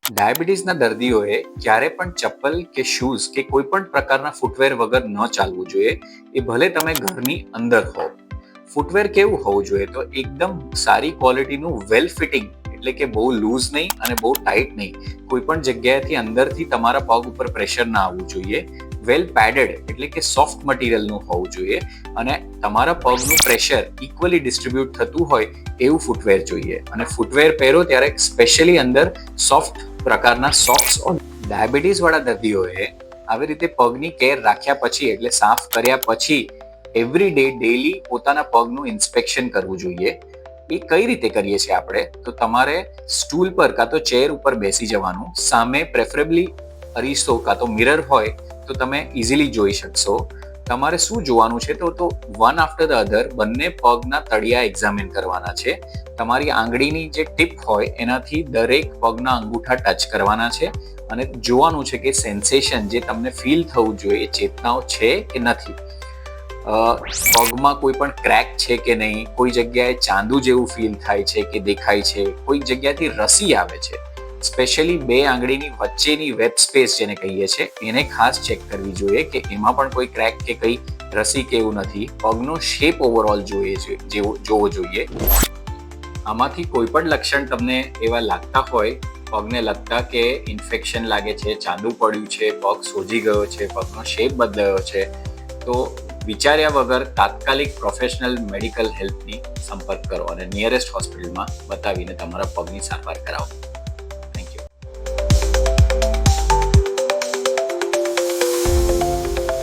ડાયાબિટીસના દર્દીઓએ ક્યારે પણ ચપ્પલ કે શૂઝ કે કોઈ પણ પ્રકારના ફૂટવેર વગર ન ચાલવું જોઈએ. એ ભલે તમે ઘરની અંદર હો. ફૂટવેર કેવું હોવું જોઈએ? તો એકદમ સારી ક્વોલિટીનું વેલ ફિટિંગ, એટલે કે બહુ લૂઝ નહીં અને બહુ ટાઈટ નહીં. કોઈ પણ જગ્યાએથી અંદરથી તમારા પગ ઉપર પ્રેશર ના આવવું જોઈએ. વેલ પેડેડ, એટલે કે સોફ્ટ મટીરિયલનું હોવું જોઈએ અને તમારા પગનું પ્રેશર ઇક્વલી ડિસ્ટ્રીબ્યુટ થતું હોય એવું ફૂટવેર જોઈએ. અને ફૂટવેર પહેરો ત્યારે સ્પેશિયલી અંદર સોફ્ટ પ્રકારના સોક્સ. ડાયાબિટીસ વાળા દર્દીઓએ આવી રીતે પગની કેર રાખ્યા પછી, એટલે સાફ કર્યા પછી એવરી ડે ડેલી પોતાના પગનું ઇન્સ્પેક્શન કરવું જોઈએ. એ કઈ રીતે કરીએ છીએ આપણે? તો તમારે સ્ટૂલ પર કાં તો ચેર ઉપર બેસી જવાનું. સામે પ્રેફરેબલી અરીસો કાં તો મિરર હોય તો તમે ઇઝીલી જોઈ શકશો. તમારે શું જોવાનું છે? તો વન આફ્ટર ધ અધર બંને પગના તળિયા એક્ઝામિન કરવાના છે. તમારી આંગળીની જે ટીપ હોય એનાથી દરેક પગના અંગૂઠા ટચ કરવાના છે અને જોવાનું છે કે સેન્સેશન જે તમને ફીલ થવું જોઈએ એ ચેતનાઓ છે કે નથી. પગમાં કોઈ પણ ક્રેક છે કે નહીં, કોઈ જગ્યાએ ચાંદુ જેવું ફીલ થાય છે કે દેખાય છે, કોઈ જગ્યાથી રસી આવે છે. સ્પેશિયલી બે આંગળીની વચ્ચેની વેબ સ્પેસ જેને કહીએ છીએ એને ખાસ ચેક કરવી જોઈએ કે એમાં પણ કોઈ ક્રેક કે કઈ રસી કે એવું નથી. પગનો શેપ ઓવરઓલ જોવો જોઈએ. આમાંથી કોઈ પણ લક્ષણ તમને એવા લાગતા હોય, પગને લગતા કે ઇન્ફેક્શન લાગે છે, ચાંદુ પડ્યું છે, પગ સોજી ગયો છે, પગનો શેપ બદલાયો છે, તો વિચાર્યા વગર તાત્કાલિક પ્રોફેશનલ મેડિકલ હેલ્પની સંપર્ક કરો અને નિયરેસ્ટ હોસ્પિટલમાં બતાવીને તમારા પગની સારવાર કરાવો.